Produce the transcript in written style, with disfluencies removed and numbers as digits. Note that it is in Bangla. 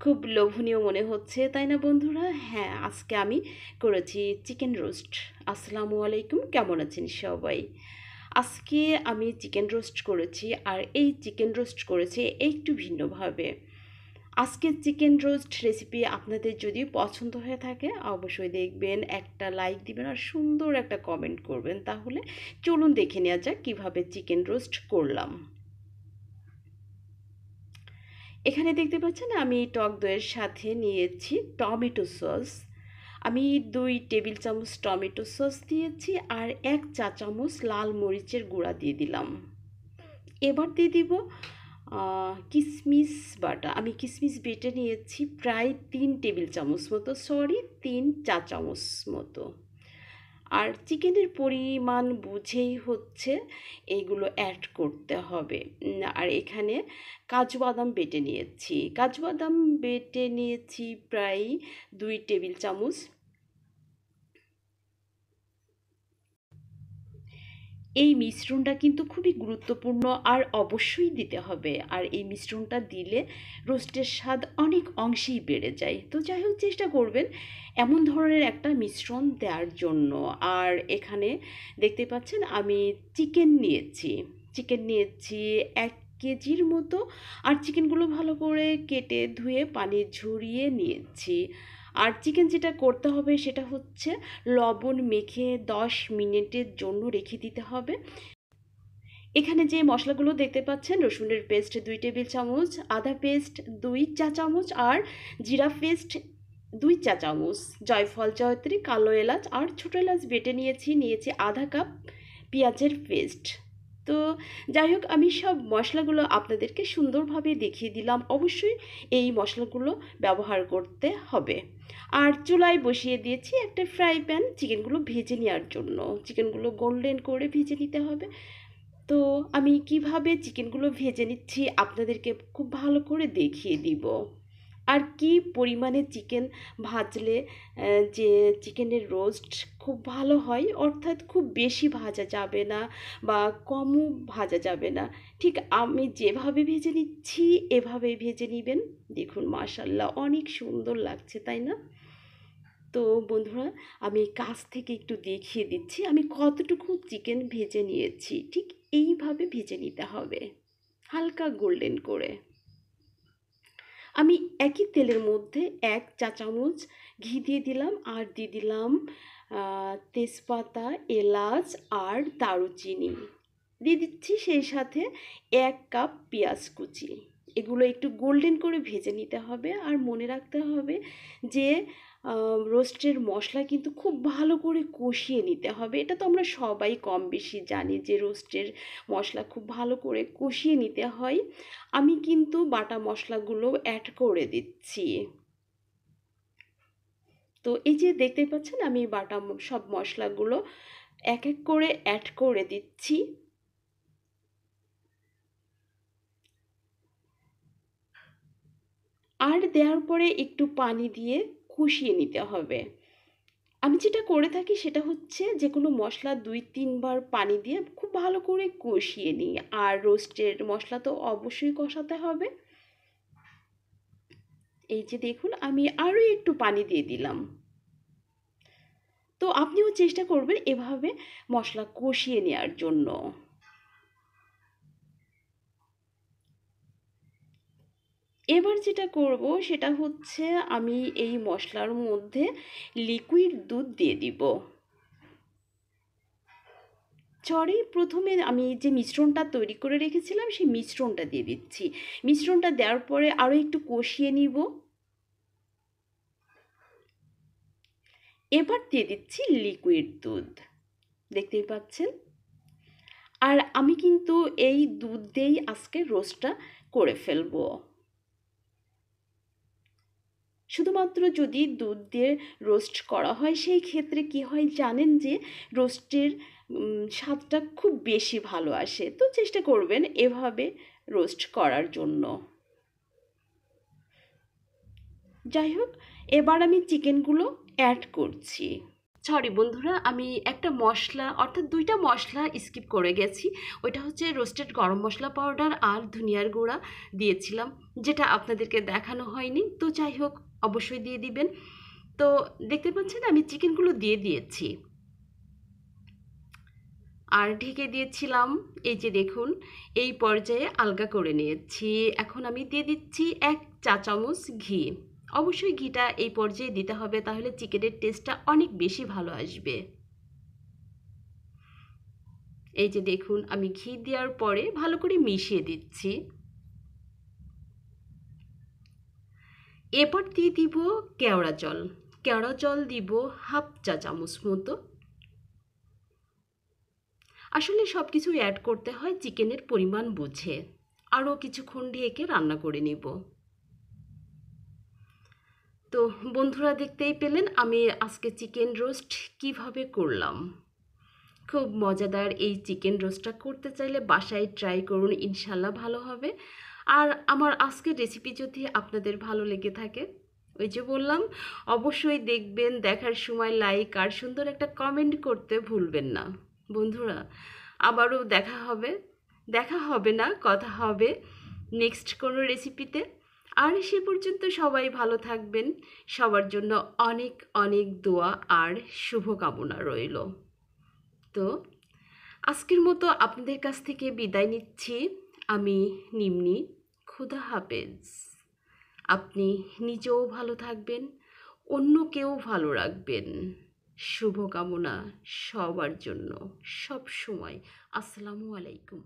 খুব লোভনীয় মনে হচ্ছে, তাই না বন্ধুরা? হ্যাঁ, আজকে আমি করেছি চিকেন রোস্ট। আসসালামু আলাইকুম, কেমন আছেন সবাই? আজকে আমি চিকেন রোস্ট করেছি, আর এই চিকেন রোস্ট করেছি একটু ভিন্নভাবে। আজকের চিকেন রোস্ট রেসিপি আপনাদের যদি পছন্দ হয়ে থাকে অবশ্যই দেখবেন, একটা লাইক দিবেন আর সুন্দর একটা কমেন্ট করবেন। তাহলে চলুন দেখে নেওয়া যাক কীভাবে চিকেন রোস্ট করলাম। এখানে দেখতে পাচ্ছেন আমি টক দইয়ের সাথে নিয়েছি টমেটো সস। আমি 2 টেবিল চামচ টমেটো সস দিয়েছি আর 1 চা চামচ লাল মরিচের গুঁড়া দিয়ে দিলাম। এবার দিয়ে দিব কিশমিশ বাটা। আমি কিশমিশ বেটে নিয়েছি প্রায় 3 টেবিল চামচ মতো, 3 চা চামচ মতো। আর চিকেনের পরিমাণ বুঝেই হচ্ছে এইগুলো অ্যাড করতে হবে। আর এখানে কাজু বাদাম বেটে নিয়েছি। কাজু বাদাম বেটে নিয়েছি প্রায় 2 টেবিল চামচ। এই মিশ্রণটা কিন্তু খুবই গুরুত্বপূর্ণ আর অবশ্যই দিতে হবে। আর এই মিশ্রণটা দিলে রোস্টের স্বাদ অনেক অংশেই বেড়ে যায়। তো যাই হোক, চেষ্টা করবেন এমন ধরনের একটা মিশ্রণ দেওয়ার জন্য। আর এখানে দেখতে পাচ্ছেন আমি চিকেন নিয়েছি 1 কেজির মতো। আর চিকেনগুলো ভালো করে কেটে ধুয়ে পানি ঝরিয়ে নিয়েছি। আর চিকেন যেটা করতে হবে সেটা হচ্ছে লবণ মেখে 10 মিনিটের জন্য রেখে দিতে হবে। এখানে যে মশলাগুলো দেখতে পাচ্ছেন, রসুনের পেস্ট 2 টেবিল চামচ, আদা পেস্ট 2 চা চামচ আর জিরা পেস্ট 2 চা চামচ, জয়ফল, জয়ত্রী, কালো এলাচ আর ছোটো এলাচ বেটে নিয়েছি আধা কাপ পেঁয়াজের পেস্ট। তো যাই হোক, আমি সব মশলাগুলো আপনাদেরকে সুন্দরভাবে দেখিয়ে দিলাম। অবশ্যই এই মশলাগুলো ব্যবহার করতে হবে। আর চুলায় বসিয়ে দিয়েছি একটা ফ্রাই প্যান চিকেনগুলো ভেজে নেওয়ার জন্য। চিকেনগুলো গোল্ডেন করে ভেজে নিতে হবে। তো আমি কিভাবে চিকেনগুলো ভেজে নিচ্ছি আপনাদেরকে খুব ভালো করে দেখিয়ে দিব। আর কি পরিমাণে চিকেন ভাজলে যে চিকেনের রোস্ট খুব ভালো হয়, অর্থাৎ খুব বেশি ভাজা যাবে না বা কমও ভাজা যাবে না। ঠিক আমি যেভাবে ভেজে নিচ্ছি এভাবেই ভেজে নেবেন। দেখুন, মাশাআল্লাহ অনেক সুন্দর লাগছে, তাই না? তো বন্ধুরা, আমি কাছ থেকে একটু দেখিয়ে দিচ্ছি আমি কতটুকু চিকেন ভেজে নিয়েছি। ঠিক এইভাবে ভেজে নিতে হবে, হালকা গোল্ডেন করে। আমি একই তেলের মধ্যে 1 চা চামচ ঘি দিয়ে দিলাম আর দিয়ে দিলাম তেজপাতা, এলাচ আর দারুচিনি দিয়ে দিচ্ছি। সেই সাথে 1 কাপ পেঁয়াজ কুচি। এগুলো একটু গোল্ডেন করে ভেজে নিতে হবে। আর মনে রাখতে হবে যে রোস্টের মশলা কিন্তু খুব ভালো করে কষিয়ে নিতে হবে। এটা তো আমরা সবাই কম বেশি জানি যে রোস্টের মশলা খুব ভালো করে কষিয়ে নিতে হয়। আমি কিন্তু বাটা মশলাগুলো অ্যাড করে দিচ্ছি। তো এই যে দেখতে পাচ্ছেন আমি বাটা সব মশলাগুলো এক এক করে অ্যাড করে দিচ্ছি। আর দেওয়ার পরে একটু পানি দিয়ে কষিয়ে নিতে হবে। আমি যেটা করে থাকি সেটা হচ্ছে যে কোনো মশলা 2-3 বার পানি দিয়ে খুব ভালো করে কষিয়ে নিই। আর রোস্টের মশলা তো অবশ্যই কষাতে হবে। এই যে দেখুন, আমি আরও একটু পানি দিয়ে দিলাম। তো আপনিও চেষ্টা করবেন এভাবে মশলা কষিয়ে নেওয়ার জন্য। এবার যেটা করব সেটা হচ্ছে আমি এই মশলার মধ্যে লিকুইড দুধ দিয়ে দিব। প্রথমে আমি যে মিশ্রণটা তৈরি করে রেখেছিলাম সেই মিশ্রণটা দিয়ে দিচ্ছি। মিশ্রণটা দেওয়ার পরে আরও একটু কষিয়ে নিব। এবার দিয়ে দিচ্ছি লিকুইড দুধ, দেখতেই পাচ্ছেন। আর আমি কিন্তু এই দুধ দিয়েই আজকে রোস্টটা করে ফেলবো। শুধুমাত্র যদি দুধ দিয়ে রোস্ট করা হয় সেই ক্ষেত্রে কি হয় জানেন, যে রোস্টের স্বাদটা খুব বেশি ভালো আসে। তো চেষ্টা করবেন এভাবে রোস্ট করার জন্য। যাই হোক, এবার আমি চিকেনগুলো অ্যাড করছি। সরি বন্ধুরা, আমি একটা মশলা অর্থাৎ দুইটা মশলা স্কিপ করে গেছি। ওইটা হচ্ছে রোস্টেড গরম মশলা পাউডার আর ধনিয়ার গুঁড়া দিয়েছিলাম, যেটা আপনাদেরকে দেখানো হয়নি। তো যাই হোক, অবশ্যই দিয়ে দিবেন। তো দেখতে পাচ্ছেন আমি চিকেনগুলো দিয়ে দিয়েছি আর ঢেকে দিয়েছিলাম। এই যে দেখুন, এই পর্যায়ে আলগা করে নিয়েছি। এখন আমি দিয়ে দিচ্ছি 1 চা চামচ ঘি। অবশ্যই ঘিটা এই পর্যায়ে দিতে হবে, তাহলে চিকেনের টেস্টটা অনেক বেশি ভালো আসবে। এই যে দেখুন, আমি ঘি দেওয়ার পরে ভালো করে মিশিয়ে দিচ্ছি। এরপর দিয়ে দিব কেওড়া জল। কেওড়া জল দিব 1/2 চা চামচ মতো। আসলে সব কিছু অ্যাড করতে হয় চিকেনের পরিমাণ বুঝে। আরও কিছুক্ষণ ঢেকে রান্না করে নিব। তো বন্ধুরা, দেখতেই পেলেন আমি আজকে চিকেন রোস্ট কিভাবে করলাম। খুব মজাদার এই চিকেন রোস্টটা করতে চাইলে বাসায় ট্রাই করুন, ইনশাল্লাহ ভালো হবে। আর আমার আজকের রেসিপি যদি আপনাদের ভালো লেগে থাকে, ওই যে বললাম, অবশ্যই দেখবেন, দেখার সময় লাইক আর সুন্দর একটা কমেন্ট করতে ভুলবেন না। বন্ধুরা, আবারও দেখা হবে না, কথা হবে নেক্সট কোনো রেসিপিতে। আর সে পর্যন্ত সবাই ভালো থাকবেন। সবার জন্য অনেক অনেক দোয়া আর শুভকামনা রইল। তো আজকের মতো আপনাদের কাছ থেকে বিদায় নিচ্ছি। আমি নিম্নি। খুদা হাফেজ। আপনি নিজেও ভালো থাকবেন, অন্যকেও ভালো রাখবেন। শুভকামনা সবার জন্য সব সময়। আসসালামু আলাইকুম।